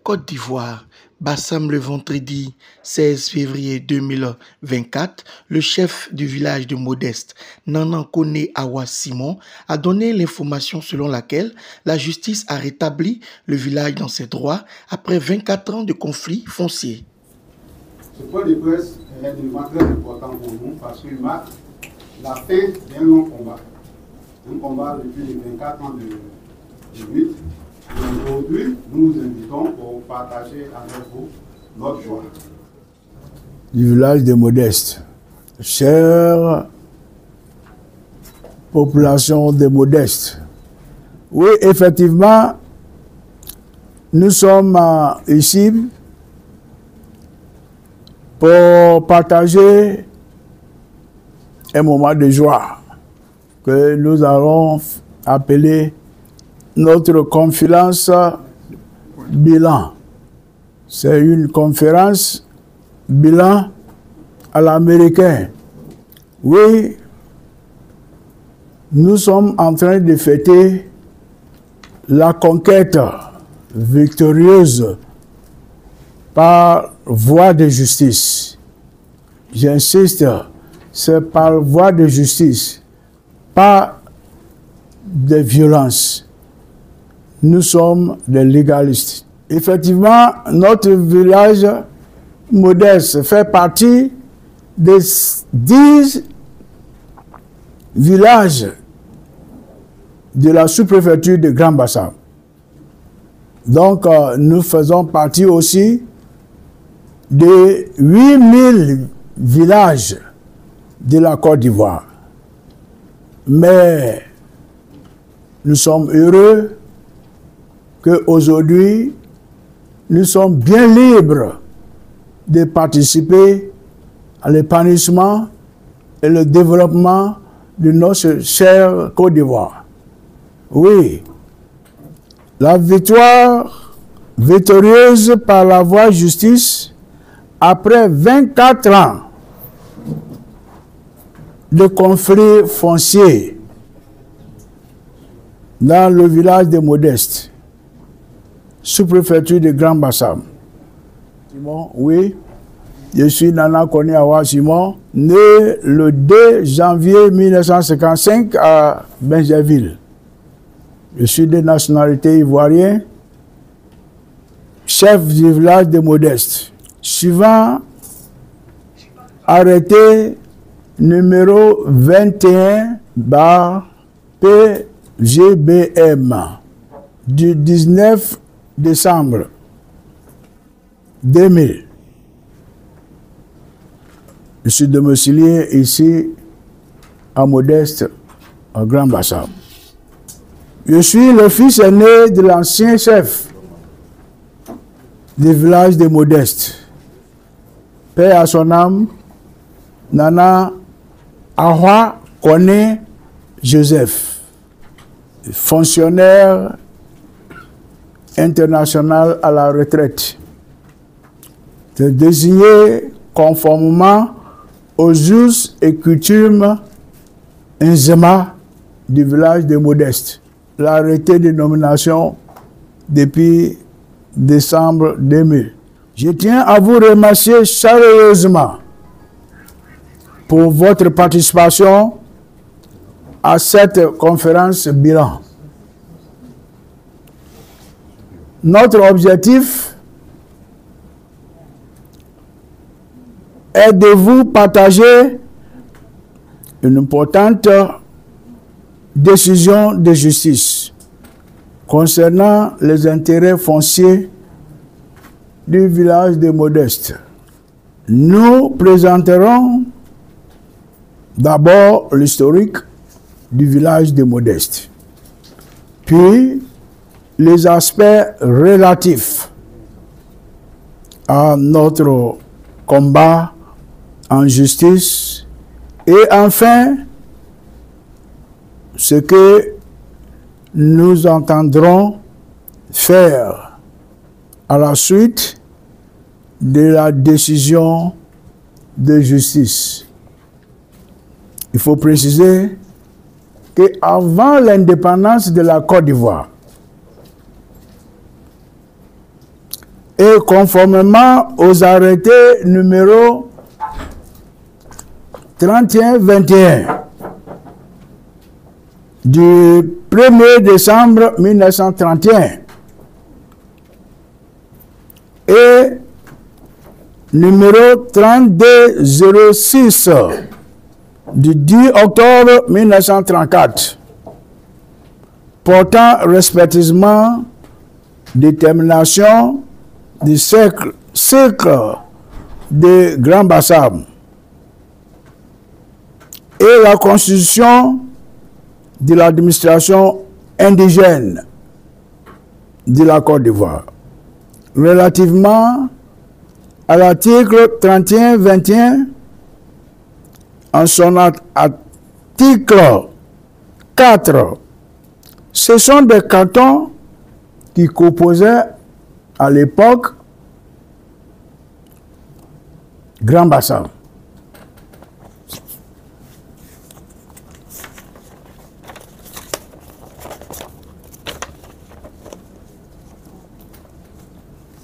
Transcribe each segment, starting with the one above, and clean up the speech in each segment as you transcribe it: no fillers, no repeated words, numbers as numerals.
Côte d'Ivoire, Bassam le vendredi 16 février 2024, le chef du village de Modeste, Nanankone Awa Simon, a donné l'information selon laquelle la justice a rétabli le village dans ses droits après 24 ans de conflit foncier. Ce point de presse est un élément très important pour nous parce qu'il marque la fin d'un long combat. Un combat depuis les 24 ans de lutte. Aujourd'hui, nous vous invitons pour partager avec vous notre joie. Du village de Modeste, chère population de Modeste. Oui, effectivement, nous sommes ici pour partager un moment de joie que nous allons appeler notre conférence bilan. C'est une conférence bilan à l'américain. Oui, nous sommes en train de fêter la conquête victorieuse par voie de justice. J'insiste, c'est par voie de justice, pas de violence. Nous sommes des légalistes. Effectivement, notre village Modeste fait partie des 10 villages de la sous-préfecture de Grand Bassam. Donc, nous faisons partie aussi de 8000 villages de la Côte d'Ivoire. Mais nous sommes heureux qu'aujourd'hui, nous sommes bien libres de participer à l'épanouissement et le développement de notre chère Côte d'Ivoire. Oui, la victoire victorieuse par la voie de justice après 24 ans de conflits fonciers dans le village de Modeste, sous-préfecture de Grand Bassam. Simon, oui, je suis Nanankone Awa Simon, né le 2 janvier 1955 à Benjerville. Je suis de nationalité ivoirienne, chef du village de Modeste. Suivant arrêté numéro 21/PGBM du 19 décembre 2000. Je suis domicilié ici à Modeste, à Grand Bassam. Je suis le fils aîné de l'ancien chef du village de Modeste. Paix à son âme, Nana Awa Kone Joseph, fonctionnaire international à la retraite. C'est désigné conformément aux us et coutumes Nzema du village de Modeste. L'arrêté de nomination depuis décembre 2000. Je tiens à vous remercier chaleureusement pour votre participation à cette conférence bilan. Notre objectif est de vous partager une importante décision de justice concernant les intérêts fonciers du village de Modeste. Nous présenterons d'abord l'historique du village de Modeste, puis les aspects relatifs à notre combat en justice et enfin ce que nous entendrons faire à la suite de la décision de justice. Il faut préciser qu'avant l'indépendance de la Côte d'Ivoire, et conformément aux arrêtés numéro 31-21 du 1er décembre 1931 et numéro 3206 du 10 octobre 1934 portant respectivement détermination du cercle de Grand Bassam et la constitution de l'administration indigène de la Côte d'Ivoire. Relativement à l'article 31-21, en son article 4, ce sont des cantons qui composaient à l'époque Grand Bassam.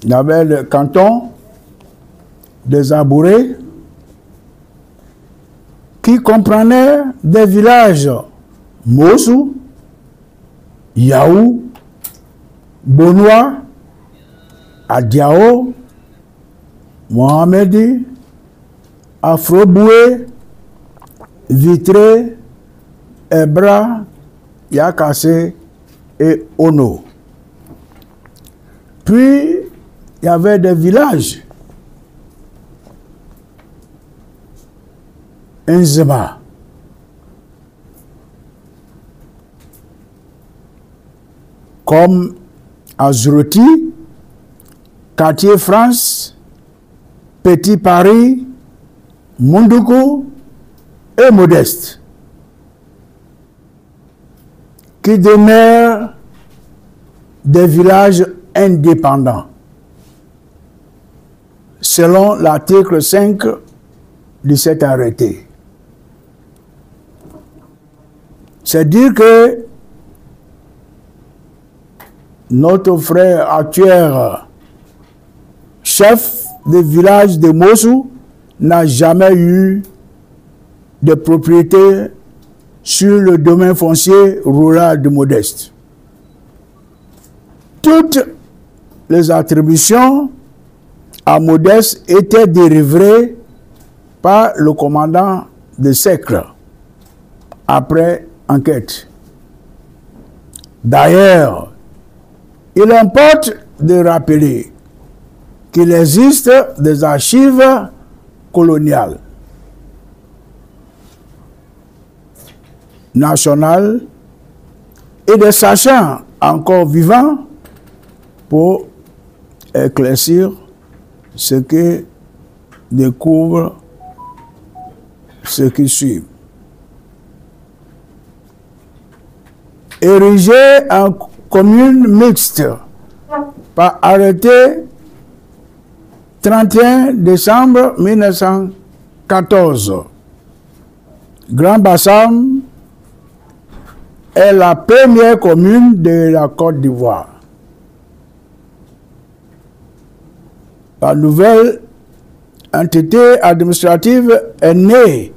Il y avait le canton des Abourés qui comprenait des villages Mossou, Yaou, Bonois, Adiao, Mohamedi, Afroboué, Vitré, Ebra, Yakassé et Ono. Puis, il y avait des villages. Nzema, comme Azrouti, Quartier France, Petit Paris, Mundoukou et Modeste, qui demeurent des villages indépendants, selon l'article 5 de cet arrêté. C'est dire que notre frère actuel, chef de village de Mossou, n'a jamais eu de propriété sur le domaine foncier rural de Modeste. Toutes les attributions à Modeste étaient délivrées par le commandant de cercle après enquête. D'ailleurs, il importe de rappeler qu'il existe des archives coloniales, nationales et des sachants encore vivants pour éclaircir ce que découvre ce qui suit. Érigé en commune mixte par arrêté 31 décembre 1914, Grand Bassam est la première commune de la Côte d'Ivoire. La nouvelle entité administrative est née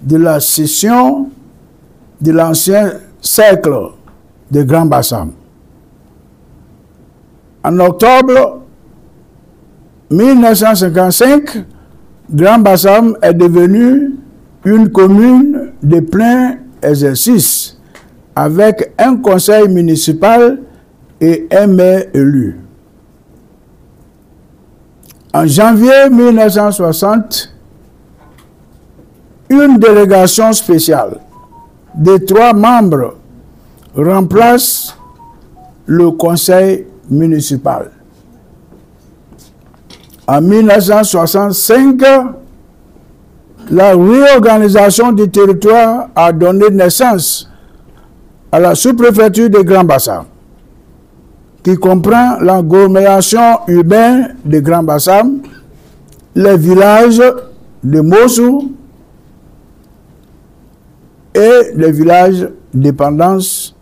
de la scission de l'ancien cercle de Grand Bassam. En octobre 1955, Grand Bassam est devenu une commune de plein exercice avec un conseil municipal et un maire élu. En janvier 1960, une délégation spéciale de 3 membres remplace le conseil municipal. En 1965, la réorganisation du territoire a donné naissance à la sous-préfecture de Grand Bassam, qui comprend l'agglomération urbaine de Grand Bassam, les villages de Mossou et les villages dépendance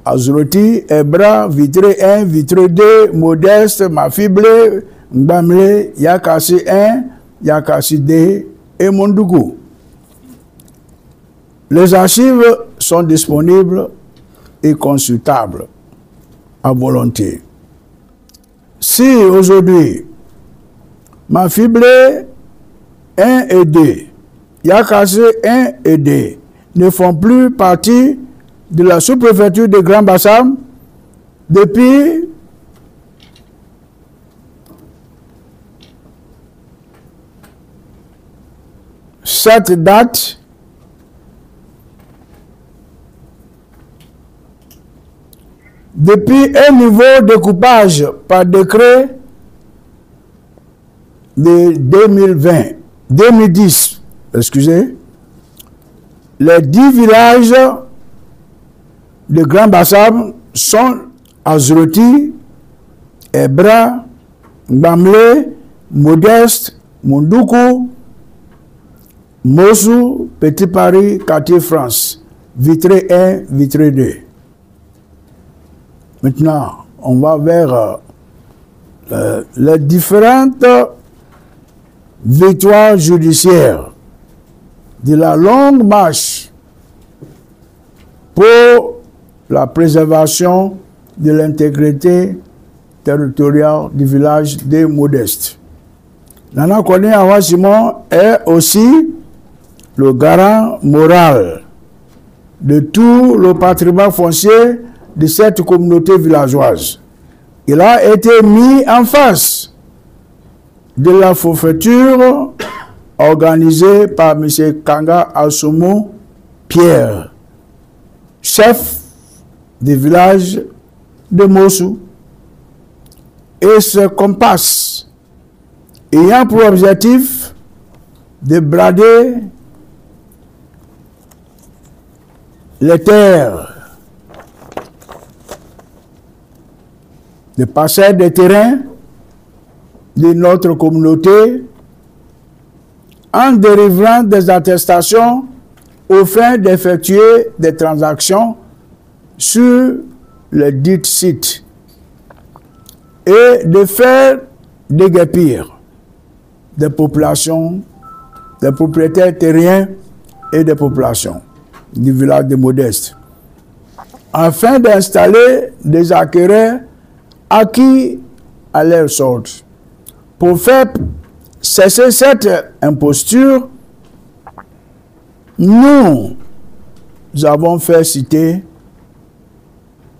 Azuroti, Ebra, Vitré 1, Vitré 2, Modeste, Mafiblé, Ngbamlé, Yakasi 1, Yakasi 2 et Mondougou. Les archives sont disponibles et consultables à volonté. Si aujourd'hui, Mafiblé 1 et 2, Yakasi 1 et 2 ne font plus partie de la sous-préfecture de Grand Bassam depuis cette date, depuis un nouveau découpage par décret de 2010, excusez, les 10 villages de Grand Bassam sont Azuroti, Ebra, Ngbamlé, Modeste, Mondoukou, Mossou, Petit Paris, Quartier France, Vitré 1, Vitré 2. Maintenant, on va vers les différentes victoires judiciaires de la longue marche pour la préservation de l'intégrité territoriale du village de Modeste. Nana Kone Awa Simon est aussi le garant moral de tout le patrimoine foncier de cette communauté villageoise. Il a été mis en face de la forfaiture organisée par M. Kanga Asumu Pierre, chef du village de Mossou, et ce compasse ayant pour objectif de brader les terres, de passer des terrains de notre communauté en délivrant des attestations aux fins d'effectuer des transactions sur le dit site et de faire déguerpir des populations, des propriétaires terriens et des populations du village de Modeste, afin d'installer des acquéreurs acquis à leur sorte. Pour faire cesser cette imposture, nous avons fait citer,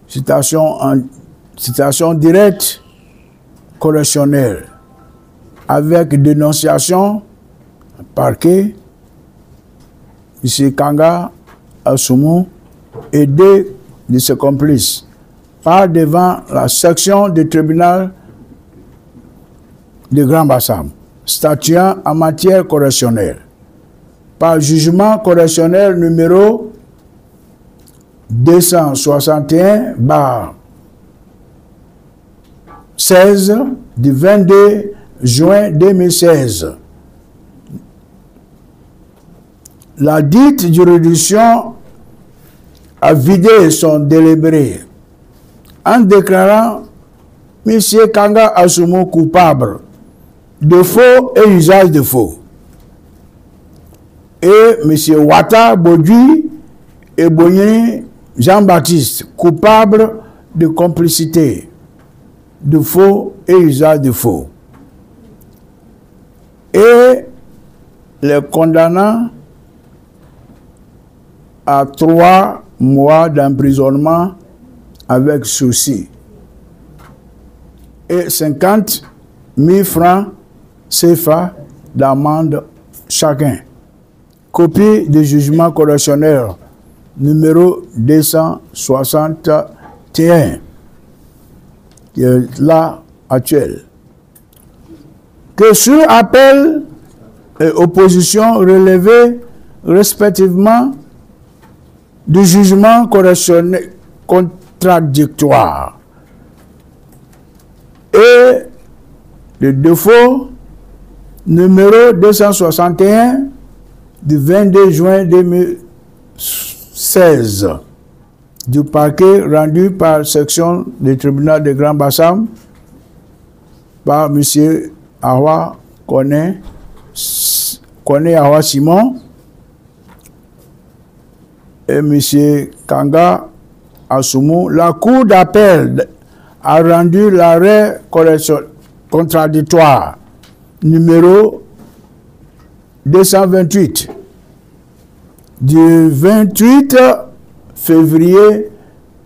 citation directe correctionnelle, avec dénonciation, parquet, M. Kanga Asumu et deux de ses complices, par devant la section du tribunal de Grand Bassam, statuant en matière correctionnelle, par jugement correctionnel numéro 261/16 du 22 juin 2016. La dite juridiction a vidé son délibéré en déclarant M. Kanga Asumu coupable de faux et usage de faux, et M. Wata Bodui et Boyeni Jean-Baptiste coupable de complicité de faux et usage de faux, et les condamnant à 3 mois d'emprisonnement avec sursis et 50 000 francs CFA d'amende chacun. Copie du jugement correctionnel numéro 261 qui est là actuel. Que sur appel et opposition relevées respectivement du jugement correctionnel contradictoire et le défaut numéro 261 du 22 juin 2016 du parquet rendu par section du tribunal de Grand Bassam par M. Awa Kone Awa Simon et M. Kanga Assoumou. La Cour d'appel a rendu l'arrêt contradictoire numéro 228 du 28 février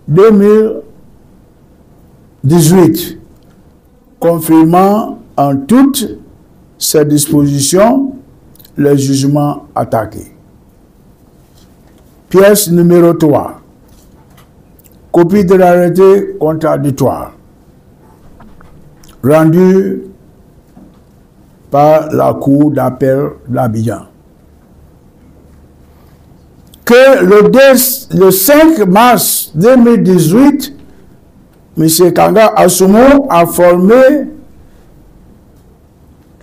2018, confirmant en toutes ses dispositions le jugement attaqué. Pièce numéro 3. Copie de l'arrêté contradictoire rendu par la Cour d'appel d'Abidjan. Que le 5 mars 2018, M. Kanga Assoumou a formé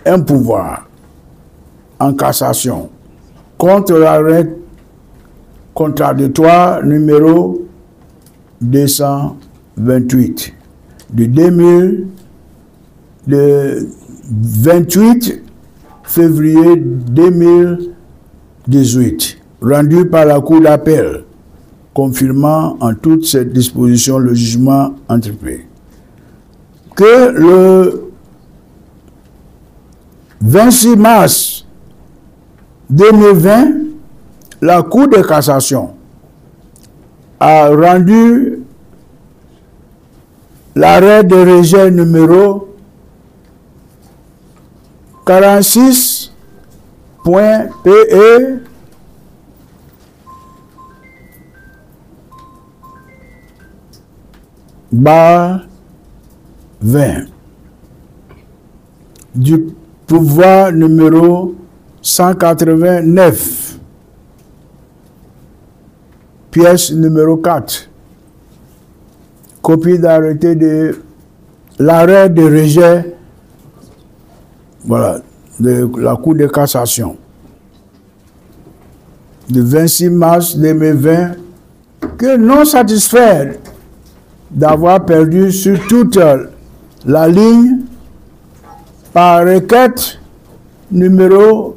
un pouvoir en cassation contre l'arrêt contradictoire numéro 228 du 28 février 2018, rendu par la Cour d'appel, confirmant en toutes ces dispositions le jugement entrepris. Que le 26 mars 2020, la Cour de cassation a rendu l'arrêt de rejet numéro 46.PE bar 20 du pouvoir numéro 189, pièce numéro 4, copie d'arrêté de l'arrêt de rejet, voilà, de la Cour de cassation du 26 mars 2020, que non satisfait d'avoir perdu sur toute la ligne par requête numéro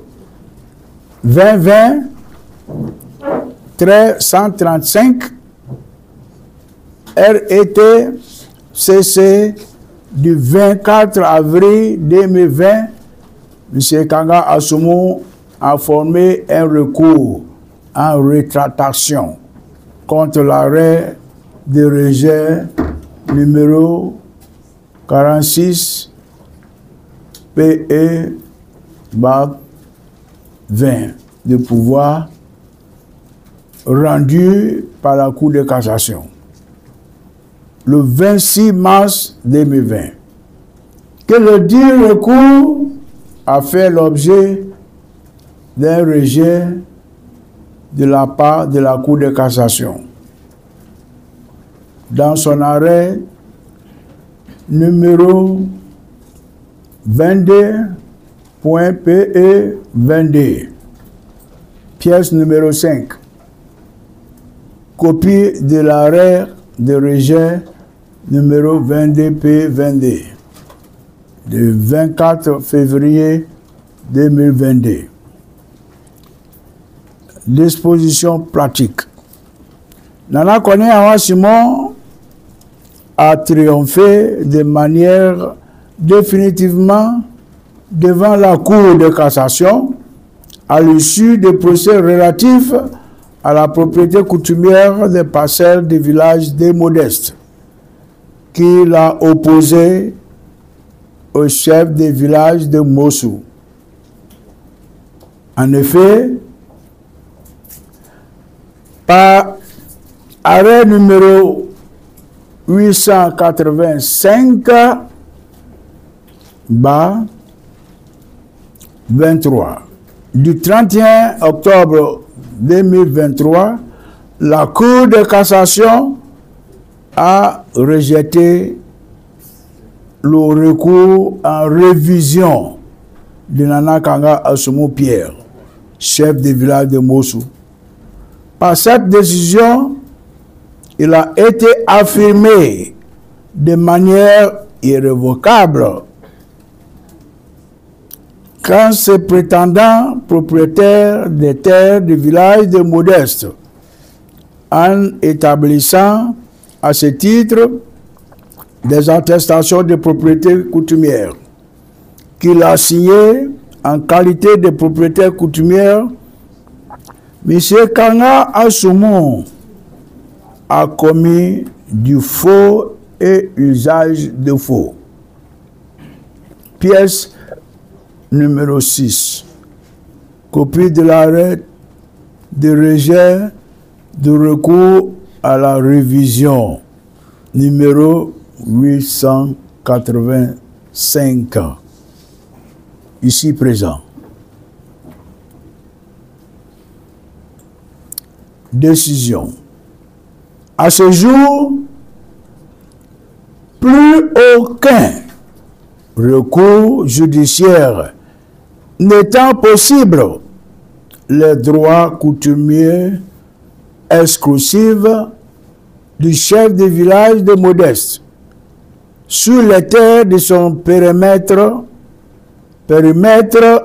2020-135 RET-CC du 24 avril 2020, M. Kanga Assoumou a formé un recours en rétractation contre l'arrêt de rejet numéro 46 PE BAC 20 de pouvoir rendu par la Cour de cassation le 26 mars 2020. Que le dit recours a fait l'objet d'un rejet de la part de la Cour de cassation. Dans son arrêt numéro 22.PE 22, pièce numéro 5, copie de l'arrêt de rejet numéro 22P22 du 24 février 2022. Disposition pratique. Nana Kone Awa Simon a triomphé de manière définitivement devant la Cour de cassation à l'issue des procès relatifs à la propriété coutumière des parcelles du village des Modestes, qu'il a opposé au chef des villages de Mossou. En effet, par arrêt numéro 885 23 du 31 octobre 2023, la Cour de cassation a rejeté le recours en révision de Nana Kanga Assoumou Pierre, chef du village de Mossou. Par cette décision, il a été affirmé de manière irrévocable quand ces prétendants propriétaires des terres du village de Modeste, en établissant à ce titre des attestations de propriété coutumière, qu'il a signées en qualité de propriétaire coutumière, M. Kanga Assoumou a commis du faux et usage de faux. Pièce numéro 6. Copie de l'arrêt de rejet de recours à la révision numéro 885. Ici présent. Décision. À ce jour, plus aucun recours judiciaire n'étant possible, les droits coutumiers exclusifs du chef de village de Modeste sur les terres de son périmètre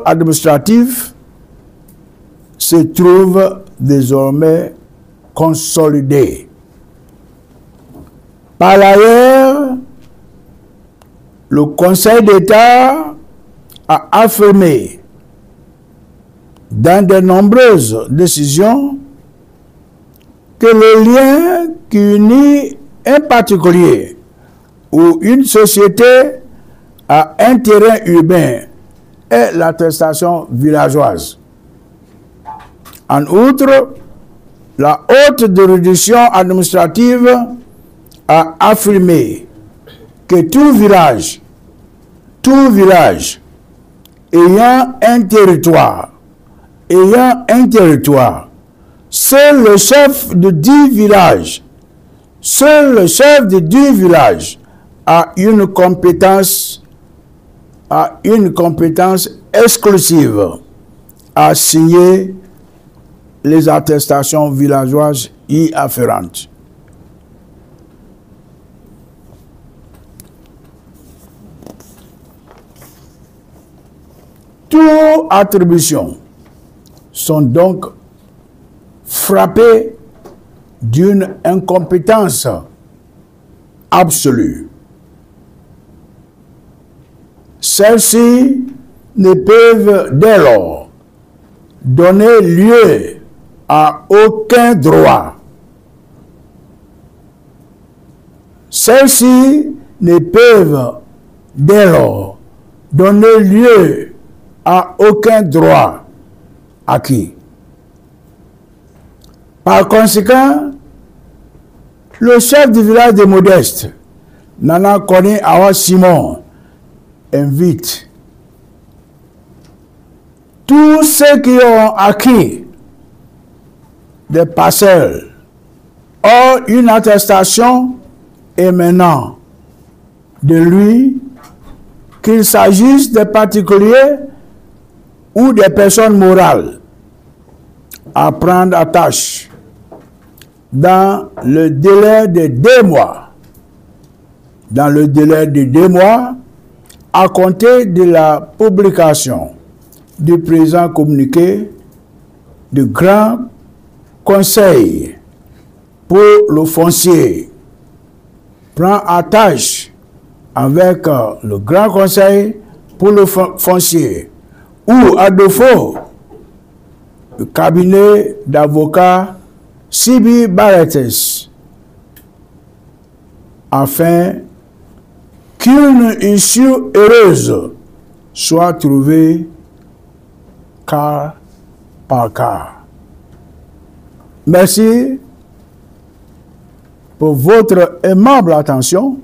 administratif se trouvent désormais consolidés. Par ailleurs, le Conseil d'État a affirmé dans de nombreuses décisions que le lien qui unit un particulier ou une société à un terrain urbain est l'attestation villageoise. En outre, la haute juridiction administrative a affirmé que tout village ayant un territoire, seul le chef de 10 villages a une compétence exclusive à signer les attestations villageoises y afférentes. Toutes attributions sont donc frappées d'une incompétence absolue. Celles-ci ne peuvent dès lors donner lieu à aucun droit. Celles-ci ne peuvent dès lors donner lieu à aucun droit acquis. Par conséquent, le chef du village de Modeste, Nana Kone Awa Simon, invite tous ceux qui ont acquis des parcelles or une attestation émanant de lui, qu'il s'agisse des particuliers ou des personnes morales, à prendre attache dans le délai de 2 mois. Dans le délai de 2 mois, à compter de la publication du présent communiqué du Grand Conseil pour le foncier, prend attache avec le Grand Conseil pour le foncier, ou à défaut, le cabinet d'avocats Sibi Barrettes, afin qu'une issue heureuse soit trouvée cas par cas. Merci pour votre aimable attention.